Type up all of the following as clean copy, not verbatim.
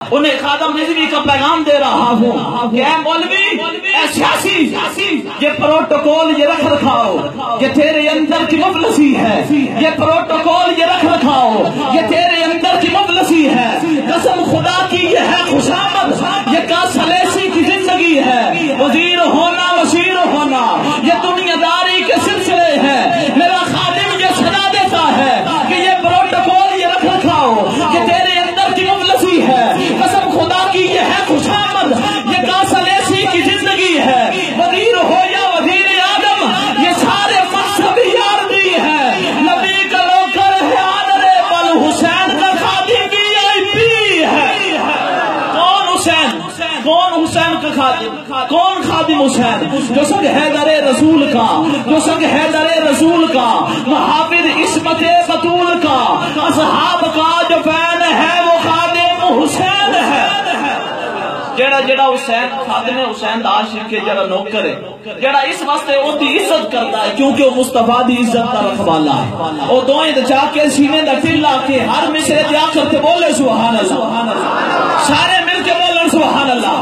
انہیں خادم رضوی کا پیغام دے رہا ہوں کہ اے مولوی، اے سیاسی، یہ پروٹوکول یہ رکھ رکھاؤ، یہ تیرے اندر کی مفلسی ہے، یہ پروٹوکول یہ رکھ رکھاؤ، یہ تیرے اندر کی مفلسی ہے، قسم خدا کی یہ ہے خوشامد، یہ کاسلیسی کی زندگی ہے، وزیر ہونا وزیر ہونا یہ دنیا داری کے سلسلے ہیں۔ میرا خادم یہ صدا دیتا ہے کہ یہ پروٹوکول یہ رکھ رکھاؤ، یہ تیرے اندر کی مفلسی ہے، قسم خدا کی یہ ہے خوشامد، یہ کاسلیسی کی زندگی ہے، وزیر ہو یا وزیر اعظم یہ سارے مذہب یاردی ہے، نبی کا نوکر ہے آنریبل حسین کا خادم VIP ہے۔ کون حسین؟ کون حسین کا خادم؟ کون خادم حسین؟ جو سنگ حیدر رسول کا، جو سنگ حیدر رسول کا، محافظ عصمت بطول کا، اصحاب کا جو فین ہے وہ خادم حسین ہے۔ جڑا جڑا حسین خادم حسین دا عاشق ہے، جڑا نوکر ہے، جڑا اس واسطے او دی عزت کرتا ہے کیونکہ وہ مصطفیٰ دی عزت دا رکھوالا ہے۔ او دوئیں تے جا کے سینے دا دل لا کے ہر مصرے دے آخر تے بولے سبحان اللہ، سارے مل کے بولن سبحان اللہ۔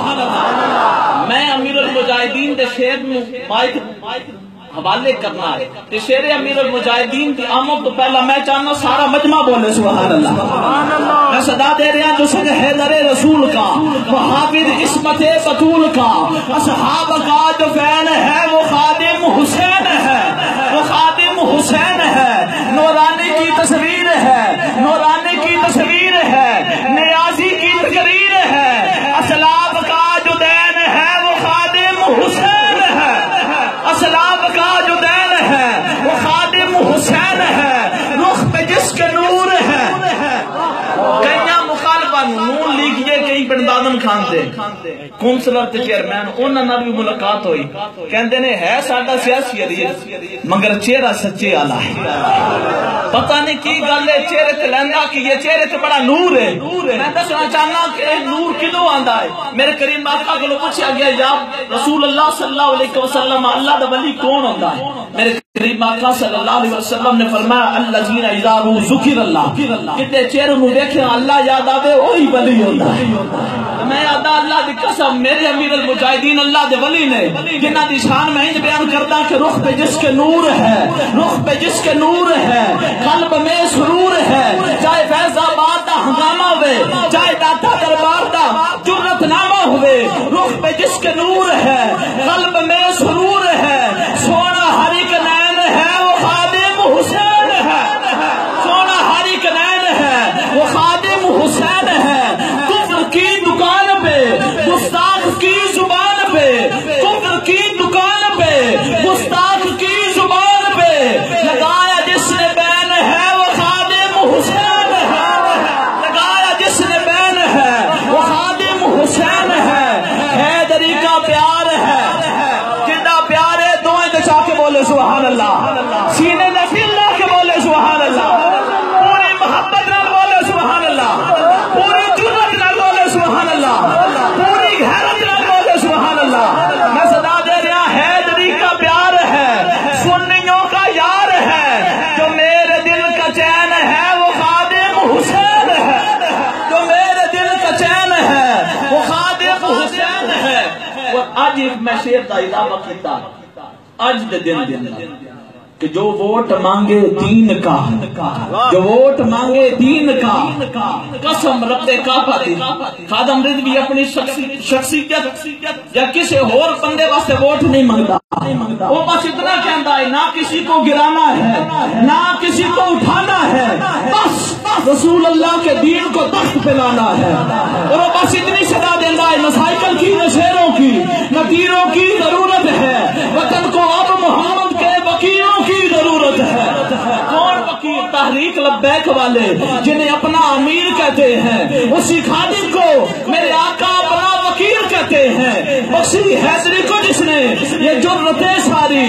میں امیر المجاہدین دے شعر میں مائک حوالے کرنا ہے تے شعر امیر المجاہدین کی آمد تو پہلا میں چاہنا سارا مجمع بولے سبحان اللہ۔ میں صدا دے رہا جو سنگ حیدر رسول کا، محافظ عصمت بطول کا، اصحاب کا جو فین ہے وہ خادم حسین ہے، وہ خادم حسین ہے۔ نورانی کی تصویر ہے، نورانی کی تصویر ہے، نیازی کی تقریر ہے، اسلاف کا جو دین ہے وہ خادم حسین ہے، اسلاف کا جو دین ہے وہ خادم حسین ہے، رخ پہ جس کے نور ہے۔ کئیاں مخالفہ نون لیگ یہ کئی بندادن خان دے کونسلر تے چیئرمین انہاں نال بھی ملاقات ہوئی، کہندے نے ہے ساڈا سیاسی عزیز مگر چہرہ سچے والا ہے، پتہ نہیں کی گل ہے چہرے تے لیندا کہ یہ چہرے تے بڑا نور ہے۔ میں دسنا چاہنا کہ نور کدوں آندا ہے؟ میرے کریم آقا کو پوچھا گیا یا رسول اللہ صلی اللہ علیہ وسلم اللہ دا ولی کون ہوندا ہے؟ میرے کریم آقا صلی اللہ علیہ وسلم نے فرمایا الذین اذا ذکر اللہ، کتے چہرے نو دیکھے اللہ یاد آوے وہی ولی ہوندا ہے۔ میں ادا اللہ دی قسم میرے امیر المجاہدین اللہ دے ولی نے جنہ دی شان میں انج بیان کردا کہ رخ پہ جس کے نور ہے، رخ پہ جس کے نور ہے، قلب میں سرور ہے، چاہے فیض آباد دا ہنگامہ ہوئے، چاہے داتا دربار دا جرت نامہ ہوئے، رخ پہ جس کے نور ہے، قلب میں سرور ہے، سونا ہر ایک نین ہے وہ خادم حسین ہے، سونا ہر ایک نین ہے وہ خادم حسین ہے۔ کفر کی دکان پہ گستاخ کی زبان پہ، کفر کی دکان پہ گستاخ کی زبان پہ لگایا جس نے بین ہے وہ خادم حسین ہے، لگایا جس نے بین ہے وہ خادم حسین ہے۔ حیدری کا پیار ہے، جتنا پیار ہے دوئیں دچا کے بولے سبحان اللہ، سینے میں دل لا کے بولے سبحان اللہ، پوری محبت نال بولے سبحان اللہ، پوری جرت نال بولے سبحان اللہ، پوری غیرت نال بولے سبحان اللہ۔ میں صدا دے رہا حیدری کا پیار ہے، سنیوں کا یار ہے، جو میرے دل کا چین ہے وہ خادم حسین ہے، جو میرے دل کا چین ہے وہ خادم حسین ہے۔ اور آج ایک میں شعر دا علاوہ کیتا، آج دے دن کہ جو ووٹ مانگے دین کا، جو ووٹ مانگے دین کا، قسم رب کعبہ دی خادم رضوی اپنی شخصیت یا کسی اور بندے واسطے ووٹ نہیں مانگتا، وہ بس اتنا کہتا ہے نہ کسی کو گرانا ہے نہ کسی کو اٹھانا ہے، بس رسول اللہ کے دین کو تخت پہ لانا ہے، اور وہ بس اتنی صدا دینا ہے نہ سائیکل کی نہ شیروں کی نہ تیروں کی ضرورت ہے، وطن کو اب محمد کے وکیلوں کی ضرورت ہے۔ کون وکیل؟ تحریک لبیک والے جنہیں اپنا امیر کہتے ہیں، اسی خادم کو میرے آقا اپنا وکیل کہتے ہیں، بخشی حیدری کو جس نے یہ جرتیں ساری،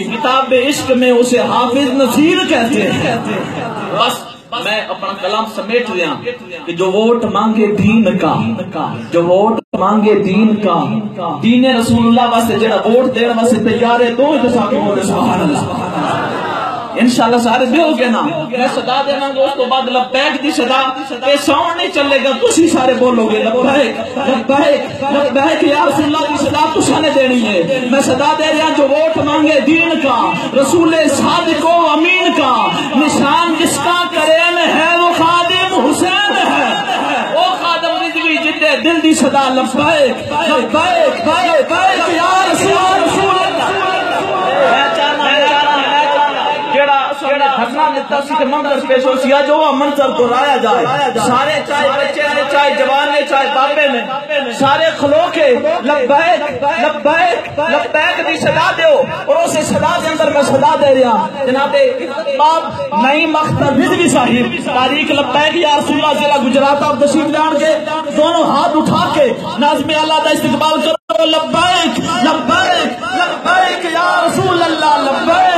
کتاب عشق میں اسے حافظ نصیر کہتے ہیں۔ بس میں اپنا کلام سمیٹ لیا کہ جو ووٹ مانگے دین کا، جو ووٹ مانگے دین کا، دین رسول اللہ واسطے جڑا ووٹ دین واسطے تیار ہے تو سبحان اللہ۔ انشاءاللہ سارے دیو گے نا میں صدا دینا گا اس کو بعد لبیک دی صدا اے ساؤنڈ نہیں چلے گا تسی سارے بولو گے لبیک لبیک لبیک یا رسول اللہ کی صدا تسا نے دینی ہے میں صدا دے رہا جو ووٹ مانگے دین کا رسول صادق و امین کا نشان جس کا کریم ہے وہ خادم حسین ہے وہ خادم رضوی جدے دل دی صدا لبیک لبیک لبیک یا رسول اللہ دھرنا دیتا سی کہ منظر پیش ہو سیا جو وہ منظر کو رایا جائے سارے چاہے بچے نے چاہے جوان نے چاہے بابے نے سارے کھلو کے لبیک لبیک لبیک دی صدا دیو اور اسے صدا دے اندر میں صدا دے رہا جناب اقبال نئی مختر رضوی صاحب تاریخ لبیک یا رسول اللہ ضلع گجرات آپ تشریف جان کے دونوں ہاتھ اٹھا کے ناظم اللہ دا استقبال کرو لبیک لبیک لبیک یا رسول اللہ لبیک